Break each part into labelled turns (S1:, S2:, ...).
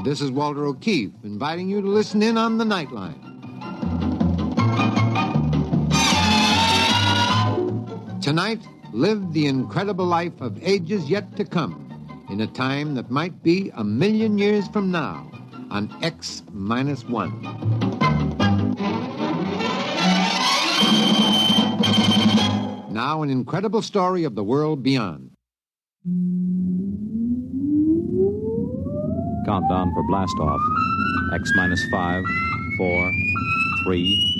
S1: This is Walter O'Keefe, inviting you to listen in on the Nightline. Tonight, live the incredible life of ages yet to come, in a time that might be 1,000,000 years from now, on X-1. Now, an incredible story of the world beyond.
S2: Countdown for blast-off. X-5, 4, 3,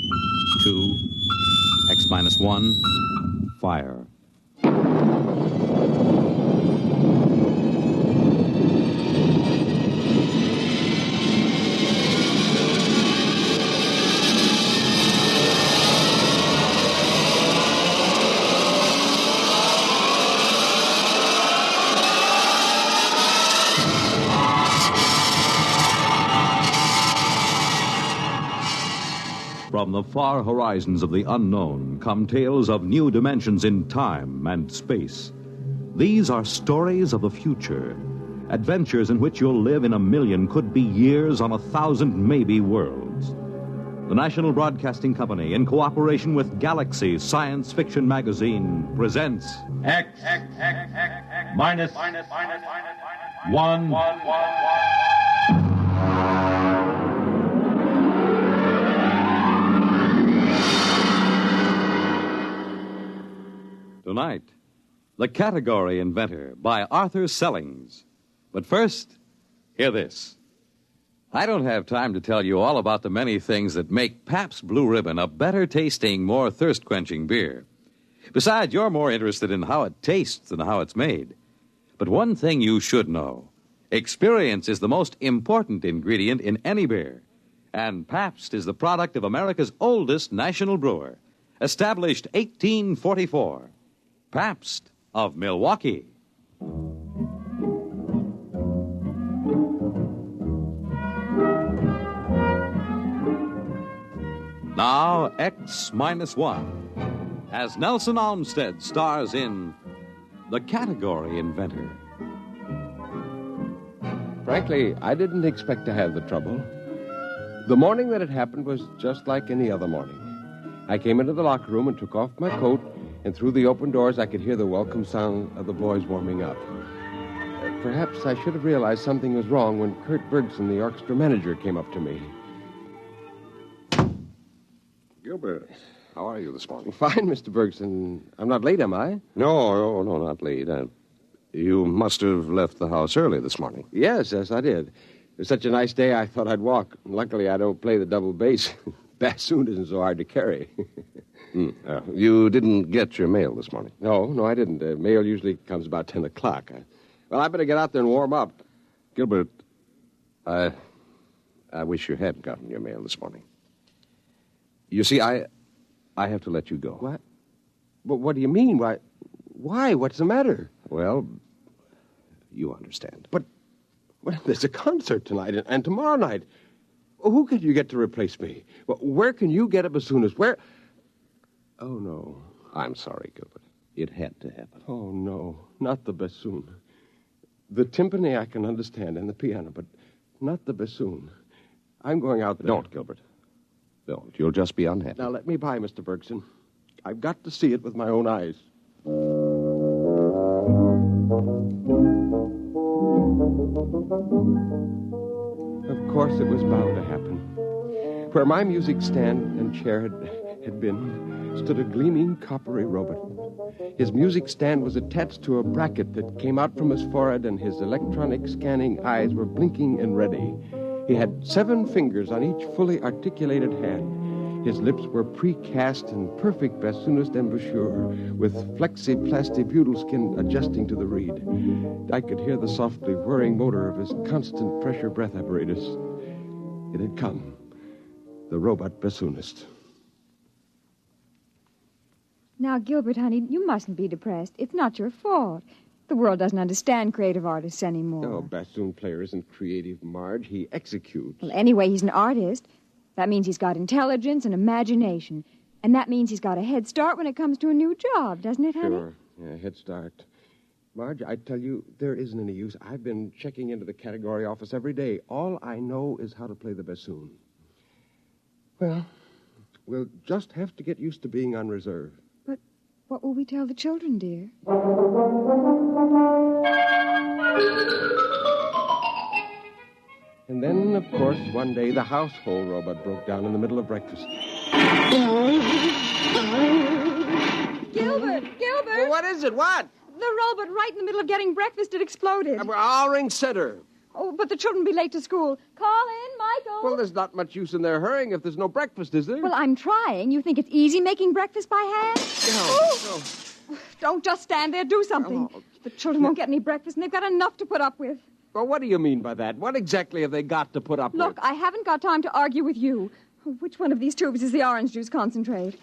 S2: 2, X-1, fire. From the far horizons of the unknown come tales of new dimensions in time and space. These are stories of the future, adventures in which you'll live in 1,000,000, could be years on 1,000, maybe worlds. The National Broadcasting Company, in cooperation with Galaxy Science Fiction Magazine, presents X-1. Tonight, The Category Inventor by Arthur Sellings. But first, hear this. I don't have time to tell you all about the many things that make Pabst Blue Ribbon a better-tasting, more thirst-quenching beer. Besides, you're more interested in how it tastes than how it's made. But one thing you should know. Experience is the most important ingredient in any beer. And Pabst is the product of America's oldest national brewer, established 1844. Pabst of Milwaukee. Now, X-1, as Nelson Olmsted stars in The Category Inventor.
S3: Frankly, I didn't expect to have the trouble. The morning that it happened was just like any other morning. I came into the locker room and took off my coat, and through the open doors I could hear the welcome sound of the boys warming up. Perhaps I should have realized something was wrong when Kurt Bergson, the orchestra manager, came up to me.
S4: Gilbert, how are you this morning?
S3: Fine, Mr. Bergson. I'm not late, am I?
S4: No, not late. You must have left the house early this morning.
S3: Yes, I did. It was such a nice day, I thought I'd walk. Luckily, I don't play the double bass. Bassoon isn't so hard to carry.
S4: You didn't get your mail this morning?
S3: No, I didn't. Mail usually comes about 10 o'clock. Well, I better get out there and warm up.
S4: Gilbert, I wish you hadn't gotten your mail this morning. You see, I have to let you go.
S3: What? What do you mean? Why? What's the matter?
S4: Well, you understand.
S3: But there's a concert tonight and tomorrow night. Who can you get to replace me? Where can you get a bassoonist? Where? Oh, no.
S4: I'm sorry, Gilbert. It had to happen.
S3: Oh, no. Not the bassoon. The timpani I can understand and the piano, but not the bassoon. I'm going out there.
S4: Don't, Gilbert. Don't. You'll just be unhappy.
S3: Now, let me by, Mr. Bergson. I've got to see it with my own eyes. Of course, it was bound to happen. Where my music stand and chair had been stood a gleaming coppery robot. His music stand was attached to a bracket that came out from his forehead, and his electronic scanning eyes were blinking and ready. He had 7 fingers on each fully articulated hand. His lips were precast in perfect bassoonist embouchure, with flexi-plastibutyl skin adjusting to the reed. I could hear the softly whirring motor of his constant pressure breath apparatus. It had come. The robot bassoonist.
S5: Now, Gilbert, honey, you mustn't be depressed. It's not your fault. The world doesn't understand creative artists anymore.
S3: No, bassoon player isn't creative, Marge. He executes.
S5: Well, anyway, he's an artist. That means he's got intelligence and imagination. And that means he's got a head start when it comes to a new job, doesn't it, honey?
S3: Sure. Yeah, head start. Marge, I tell you, there isn't any use. I've been checking into the category office every day. All I know is how to play the bassoon. Well, we'll just have to get used to being on reserve.
S5: But what will we tell the children, dear?
S3: And then, of course, one day the household robot broke down in the middle of breakfast.
S5: Gilbert!
S3: Well, what is it? What?
S5: The robot right in the middle of getting breakfast, it exploded.
S3: I'll ring Center.
S5: Oh, but the children will be late to school. Call in, Michael.
S3: Well, there's not much use in their hurrying if there's no breakfast, is there?
S5: Well, I'm trying. You think it's easy making breakfast by hand?
S3: No.
S5: Don't just stand there. Do something.
S3: Oh.
S5: The children won't get any breakfast, and they've got enough to put up with.
S3: Well, what do you mean by that? What exactly have they got to put up with?
S5: Look, I haven't got time to argue with you. Which one of these tubes is the orange juice concentrate?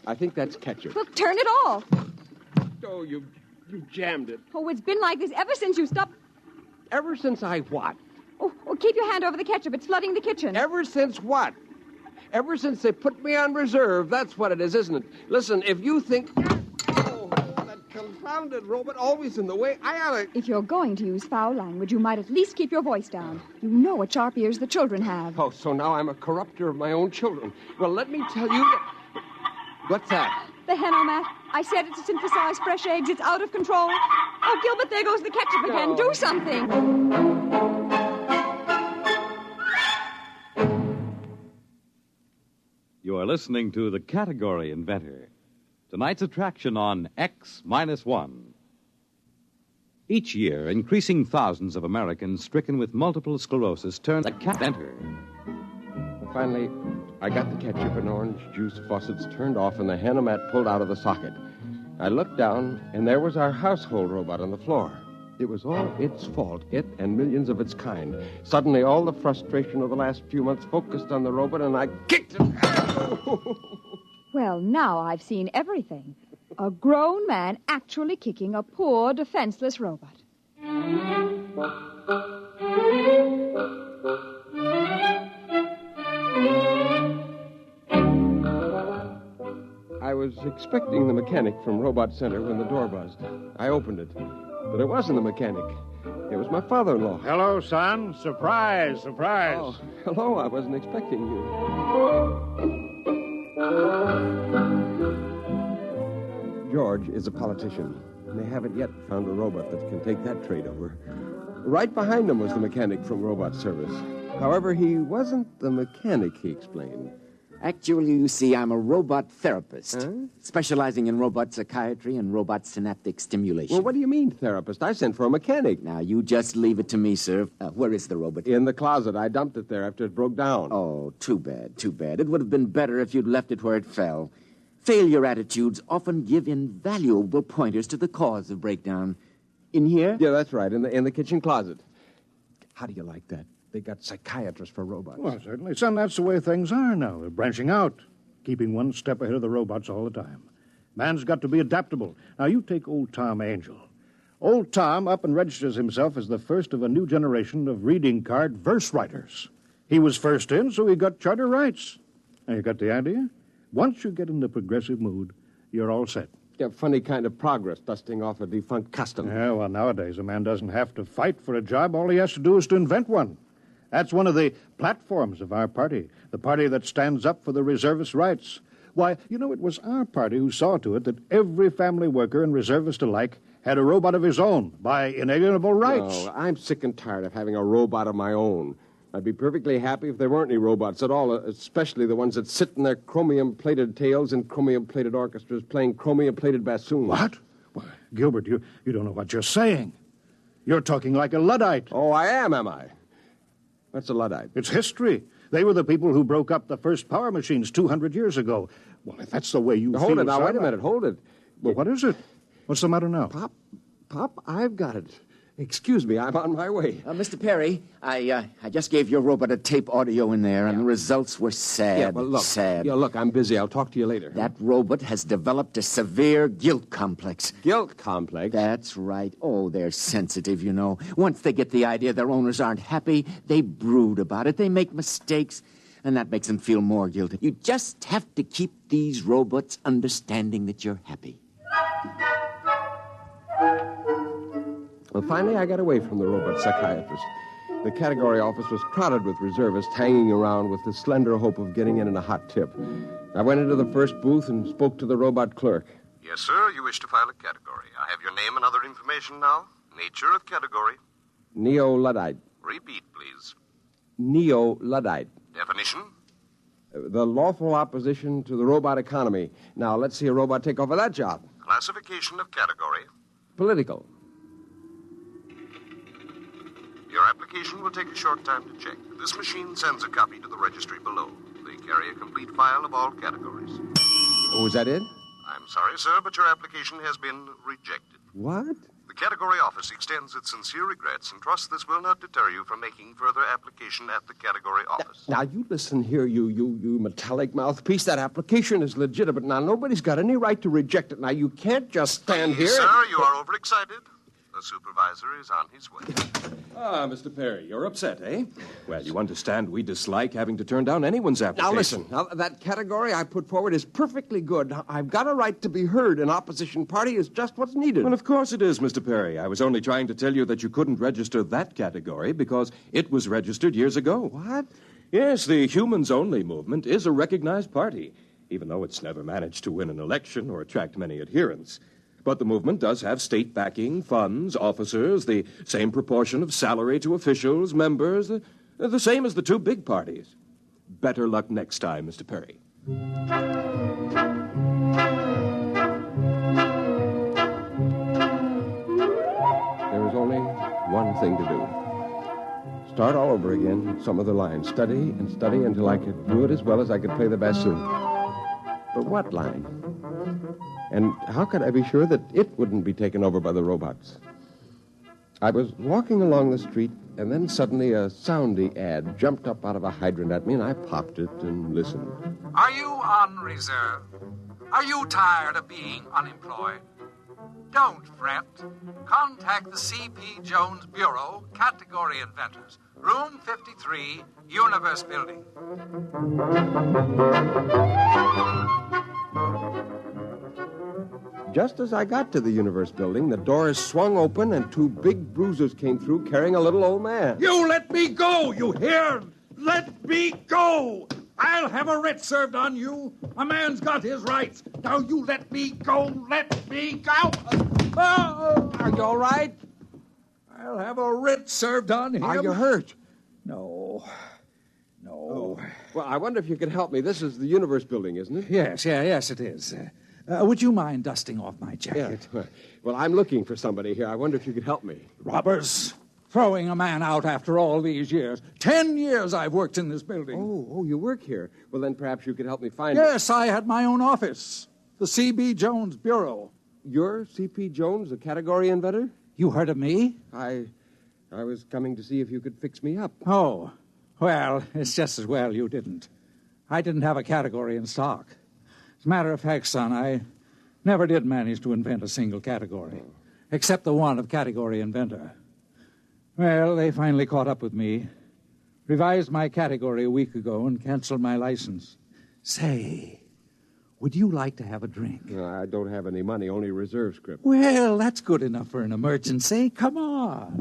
S3: I think that's ketchup.
S5: Look, turn it off.
S3: Oh, you jammed it.
S5: Oh, it's been like this ever since you stopped.
S3: Ever since I what?
S5: Oh, keep your hand over the ketchup. It's flooding the kitchen.
S3: Ever since what? Ever since they put me on reserve, that's what it is, isn't it? Listen, if you think... Oh, that confounded robot always in the way. I ought to...
S5: If you're going to use foul language, you might at least keep your voice down. You know what sharp ears the children have.
S3: Oh, so now I'm a corrupter of my own children. Well, let me tell you that... What's that?
S5: The Henomat. I said it to synthesize fresh eggs. It's out of control. Oh, Gilbert, there goes the ketchup again.
S3: No.
S5: Do something.
S2: You are listening to The Category Inventor. Tonight's attraction on X-1. Each year, increasing thousands of Americans stricken with multiple sclerosis turn the inventor.
S3: Finally, I got the ketchup and orange juice faucets turned off and the Henomat pulled out of the socket. I looked down, and there was our household robot on the floor. It was all its fault, it and millions of its kind. Suddenly, all the frustration of the last few months focused on the robot, and I kicked it.
S5: Well, now I've seen everything. A grown man actually kicking a poor, defenseless robot.
S3: I was expecting the mechanic from Robot Center when the door buzzed. I opened it, but it wasn't the mechanic. It was my father-in-law.
S6: Hello, son. Surprise, surprise.
S3: Oh, hello. I wasn't expecting you. George is a politician, and they haven't yet found a robot that can take that trade over. Right behind him was the mechanic from Robot Service. However, he wasn't the mechanic, he explained.
S7: Actually, you see, I'm a robot therapist,
S3: Huh?
S7: specializing in robot psychiatry and robot synaptic stimulation.
S3: Well, what do you mean, therapist? I sent for a mechanic.
S7: Now, you just leave it to me, sir. Where is the robot?
S3: In the closet. I dumped it there after it broke down.
S7: Oh, too bad, too bad. It would have been better if you'd left it where it fell. Failure attitudes often give invaluable pointers to the cause of breakdown. In here?
S3: Yeah, that's right, in the kitchen closet. How do you like that? They got psychiatrists for robots.
S6: Well, certainly, son, that's the way things are now. They're branching out, keeping one step ahead of the robots all the time. Man's got to be adaptable. Now, you take old Tom Angel. Old Tom up and registers himself as the first of a new generation of reading card verse writers. He was first in, so he got charter rights. Now, you got the idea? Once you get in the progressive mood, you're all set.
S3: Yeah, funny kind of progress, dusting off a defunct custom.
S6: Yeah, well, nowadays, a man doesn't have to fight for a job. All he has to do is to invent one. That's one of the platforms of our party, the party that stands up for the reservist rights. Why, you know, it was our party who saw to it that every family worker and reservist alike had a robot of his own by inalienable rights.
S3: No, I'm sick and tired of having a robot of my own. I'd be perfectly happy if there weren't any robots at all, especially the ones that sit in their chromium-plated tails in chromium-plated orchestras playing chromium-plated bassoons.
S6: What? Why, Gilbert, you don't know what you're saying. You're talking like a Luddite.
S3: Oh, I am I? What's a Luddite?
S6: It's history. They were the people who broke up the first power machines 200 years ago. Well, if that's the way you
S3: Hold
S6: feel...
S3: it now,
S6: son,
S3: wait a minute, hold it.
S6: Well, what is it? What's the matter now?
S3: Pop, I've got it. Excuse me, I'm on my way.
S7: Mr. Perry, I just gave your robot a tape audio in there, and the results were sad.
S3: Yeah, well, look.
S7: Sad.
S3: Yeah, look, I'm busy. I'll talk to you later.
S7: That robot has developed a severe guilt complex.
S3: Guilt complex?
S7: That's right. Oh, they're sensitive, you know. Once they get the idea their owners aren't happy, they brood about it. They make mistakes, and that makes them feel more guilty. You just have to keep these robots understanding that you're happy.
S3: finally I got away from the robot psychiatrist. The category office was crowded with reservists hanging around with the slender hope of getting in a hot tip. I went into the first booth and spoke to the robot clerk.
S4: Yes, sir. You wish to file a category. I have your name and other information now. Nature of category.
S3: Neo-Luddite.
S4: Repeat, please.
S3: Neo-Luddite.
S4: Definition?
S3: The lawful opposition to the robot economy. Now, let's see a robot take over that job.
S4: Classification of category.
S3: Political.
S4: Your application will take a short time to check. This machine sends a copy to the registry below. They carry a complete file of all categories.
S3: Was that it?
S4: I'm sorry, sir, but your application has been rejected.
S3: What?
S4: The category office extends its sincere regrets and trusts this will not deter you from making further application at the category office.
S3: Now, you listen here, you metallic mouthpiece. That application is legitimate. Now, nobody's got any right to reject it. Now, you can't just stand here.
S4: Sir, you are overexcited. The supervisor is on his way.
S8: Ah, Mr. Perry, you're upset, eh? Well, you understand we dislike having to turn down anyone's application.
S3: Now, listen. Now, that category I put forward is perfectly good. I've got a right to be heard. An opposition party is just what's needed.
S8: Well, of course it is, Mr. Perry. I was only trying to tell you that you couldn't register that category because it was registered years ago.
S3: What?
S8: Yes, the Humans Only movement is a recognized party, even though it's never managed to win an election or attract many adherents. But the movement does have state backing, funds, officers, the same proportion of salary to officials, members, the same as the two big parties. Better luck next time, Mr. Perry.
S3: There was only one thing to do. Start all over again with some of the lines. Study and study until I could do it as well as I could play the bassoon. But what line? And how could I be sure that it wouldn't be taken over by the robots? I was walking along the street, and then suddenly a soundy ad jumped up out of a hydrant at me, and I popped it and listened.
S9: Are you on reserve? Are you tired of being unemployed? Don't fret. Contact the C.P. Jones Bureau, Category Inventors, Room 53, Universe Building.
S3: Just as I got to the Universe Building, the doors swung open and two big bruisers came through carrying a little old man.
S10: You let me go, you hear? Let me go! I'll have a writ served on you. A man's got his rights. Now you let me go. Let me go. Oh,
S3: Are you all right?
S10: I'll have a writ served on him.
S3: Are you hurt?
S10: No.
S3: Well, I wonder if you could help me. This is the Universe Building, isn't it?
S10: Yes, it is. Would you mind dusting off my jacket?
S3: Yeah. Well, I'm looking for somebody here. I wonder if you could help me.
S10: Robbers. Throwing a man out after all these years. 10 years I've worked in this building.
S3: Oh, you work here. Well, then perhaps you could help me find
S10: Yes, I had my own office. The C.B. Jones Bureau.
S3: You're C.P. Jones, the category inventor?
S10: You heard of me?
S3: I was coming to see if you could fix me up.
S10: Oh, well, it's just as well you didn't. I didn't have a category in stock. As a matter of fact, son, I never did manage to invent a single category, except the one of category inventor. Well, they finally caught up with me, revised my category a week ago, and canceled my license. Say, would you like to have a drink?
S3: No, I don't have any money, only reserve script.
S10: Well, that's good enough for an emergency. Come on.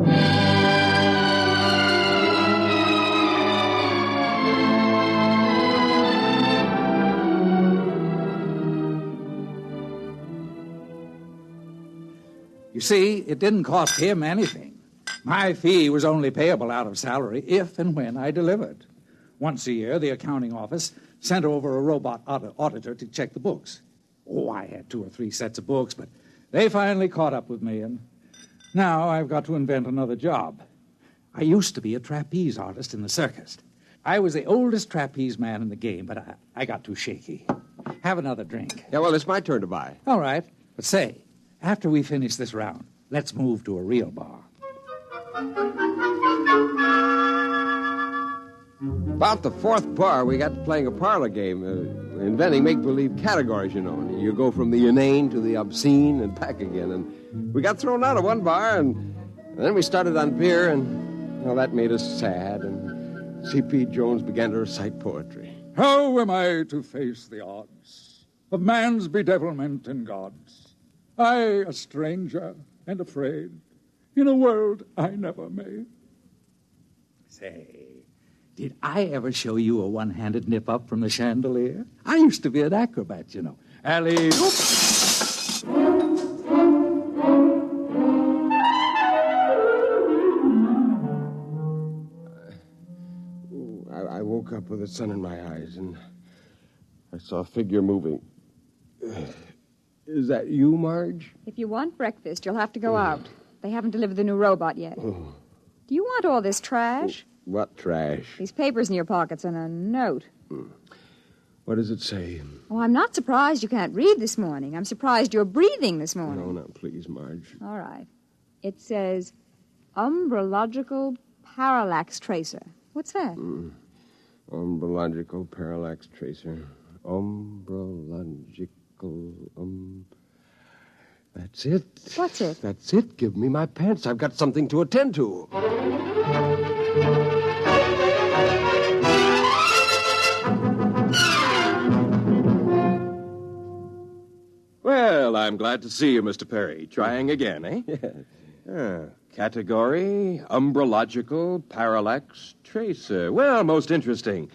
S10: You see, it didn't cost him anything. My fee was only payable out of salary if and when I delivered. Once a year, the accounting office sent over a robot auditor to check the books. Oh, I had 2 or 3 sets of books, but they finally caught up with me, and now I've got to invent another job. I used to be a trapeze artist in the circus. I was the oldest trapeze man in the game, but I got too shaky. Have another drink.
S3: Yeah, well, it's my turn to buy.
S10: All right, but say, after we finish this round, let's move to a real bar.
S3: About the 4th bar, we got to playing a parlor game, inventing make-believe categories, you know. You go from the inane to the obscene and back again. And we got thrown out of one bar, and then we started on beer, and, well, that made us sad. And C.P. Jones began to recite poetry.
S10: How am I to face the odds of man's bedevilment in God's? I, a stranger and afraid, in a world I never made. Say, did I ever show you a one-handed nip-up from the chandelier? I used to be an acrobat, you know. Alley-oop!
S3: I woke up with the sun in my eyes, and I saw a figure moving. Is that you, Marge?
S5: If you want breakfast, you'll have to go out. They haven't delivered the new robot yet.
S3: Oh.
S5: Do you want all this trash?
S3: What trash?
S5: These papers in your pockets and a note.
S3: What does it say?
S5: Oh, I'm not surprised you can't read this morning. I'm surprised you're breathing this morning.
S3: No, please, Marge.
S5: All right. It says umbrological parallax tracer. What's that?
S3: Umbrological parallax tracer. Umbrological, That's it.
S5: What's it?
S3: That's it. Give me my pants. I've got something to attend to.
S8: Well, I'm glad to see you, Mr. Perry. Trying again, eh?
S3: Yes.
S8: Category, umbrological parallax tracer. Well, most interesting.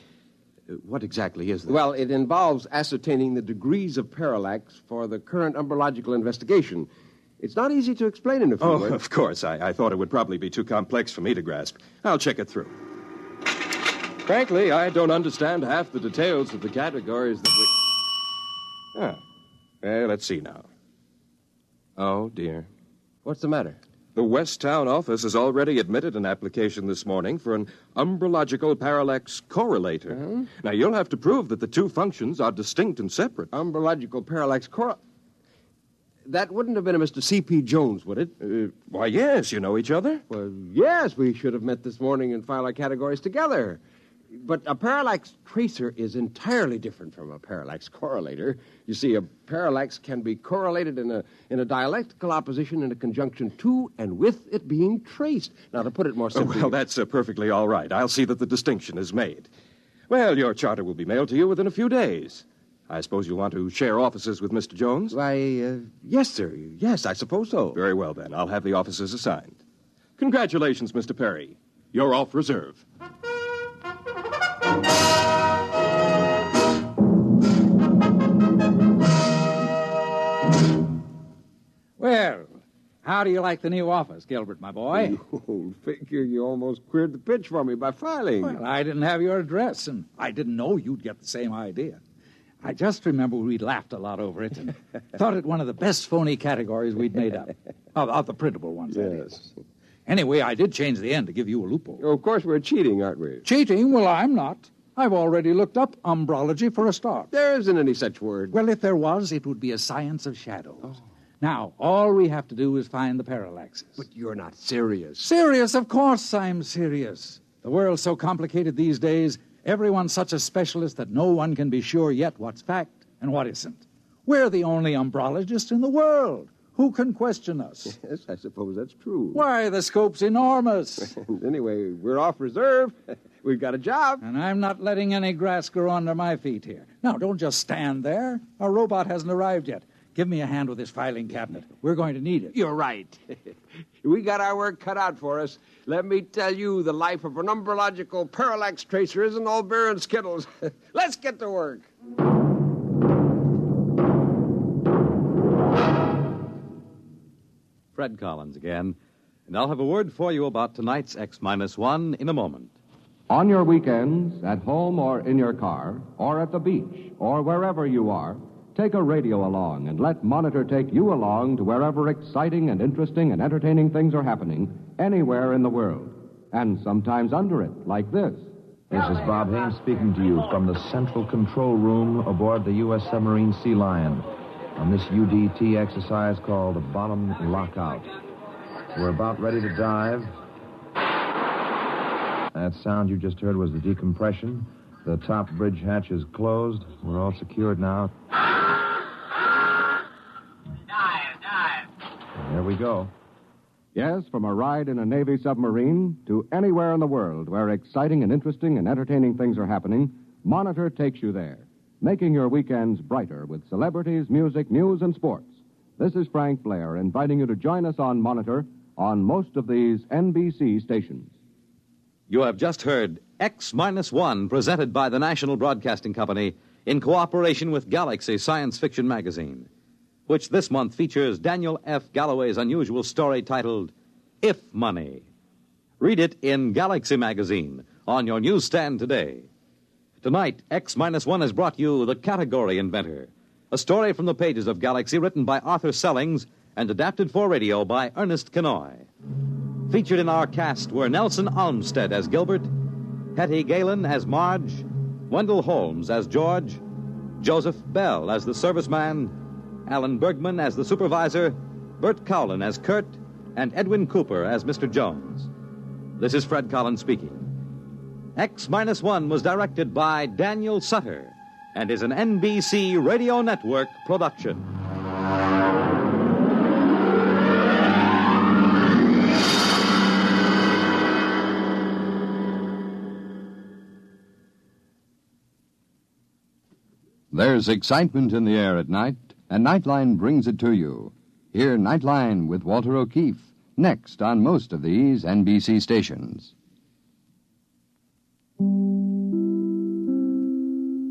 S8: What exactly is this?
S3: Well, it involves ascertaining the degrees of parallax for the current umbrological investigation. It's not easy to explain in a few words.
S8: Of course. I thought it would probably be too complex for me to grasp. I'll check it through. Frankly, I don't understand half the details of the categories that we... Well, let's see now. Oh, dear.
S3: What's the matter?
S8: The West Town office has already admitted an application this morning for an umbrological parallax correlator.
S3: Uh-huh.
S8: Now, you'll have to prove that the two functions are distinct and separate.
S3: Umbrological parallax That wouldn't have been a Mr. C.P. Jones, would it?
S8: Why, yes. You know each other?
S3: Well, yes, we should have met this morning and filed our categories together. But a parallax tracer is entirely different from a parallax correlator. You see, a parallax can be correlated in a dialectical opposition in a conjunction to and with it being traced. Now, to put it more simply...
S8: Well, that's perfectly all right. I'll see that the distinction is made. Well, your charter will be mailed to you within a few days. I suppose you'll want to share offices with Mr. Jones?
S3: Why, yes, sir. Yes, I suppose so.
S8: Very well, then. I'll have the offices assigned. Congratulations, Mr. Perry. You're off reserve.
S10: Well, how do you like the new office, Gilbert, my boy?
S3: Oh, figure you almost cleared the pitch for me by filing.
S10: Well, I didn't have your address, and I didn't know you'd get the same idea. I just remember we laughed a lot over it and thought it one of the best phony categories we'd made up. Of the printable ones, that is. Anyway, I did change the end to give you a loophole.
S3: Oh, of course, we're cheating, aren't we?
S10: Cheating? Well, I'm not. I've already looked up umbrology for a start.
S3: There isn't any such word.
S10: Well, if there was, it would be a science of shadows. Oh. Now, all we have to do is find the parallaxes.
S3: But you're not serious.
S10: Serious? Of course I'm serious. The world's so complicated these days, everyone's such a specialist that no one can be sure yet what's fact and what isn't. We're the only umbrologists in the world. Who can question us?
S3: Yes, I suppose that's true.
S10: Why, the scope's enormous.
S3: Anyway, we're off reserve. We've got a job.
S10: And I'm not letting any grass grow under my feet here. Now, don't just stand there. Our robot hasn't arrived yet. Give me a hand with this filing cabinet. We're going to need it.
S3: You're right. We got our work cut out for us. Let me tell you, the life of an umbrological parallax tracer isn't all beer and skittles. Let's get to work.
S2: Fred Collins again, and I'll have a word for you about tonight's X-1 in a moment.
S11: On your weekends, at home or in your car, or at the beach, or wherever you are, take a radio along and let Monitor take you along to wherever exciting and interesting and entertaining things are happening anywhere in the world. And sometimes under it, like this.
S12: This is Bob Haynes speaking to you from the central control room aboard the U.S. submarine Sea Lion on this UDT exercise called the Bottom Lockout. We're about ready to dive. That sound you just heard was the decompression. The top bridge hatch is closed. We're all secured now.
S11: Dive. There we go. Yes, from a ride in a Navy submarine to anywhere in the world where exciting and interesting and entertaining things are happening, Monitor takes you there, making your weekends brighter with celebrities, music, news, and sports. This is Frank Blair inviting you to join us on Monitor on most of these NBC stations.
S2: You have just heard X-1, presented by the National Broadcasting Company in cooperation with Galaxy Science Fiction Magazine, which this month features Daniel F. Galloway's unusual story titled If Money. Read it in Galaxy Magazine on your newsstand today. Tonight, X-1 has brought you The Category Inventor, a story from the pages of Galaxy written by Arthur Sellings and adapted for radio by Ernest Kenoy. Featured in our cast were Nelson Olmsted as Gilbert, Hetty Galen as Marge, Wendell Holmes as George, Joseph Bell as the serviceman, Alan Bergman as the supervisor, Bert Cowlin as Kurt, and Edwin Cooper as Mr. Jones. This is Fred Collins speaking. X-1 was directed by Daniel Sutter and is an NBC Radio Network production.
S11: There's excitement in the air at night, and Nightline brings it to you. Hear Nightline with Walter O'Keefe, next on most of these NBC stations.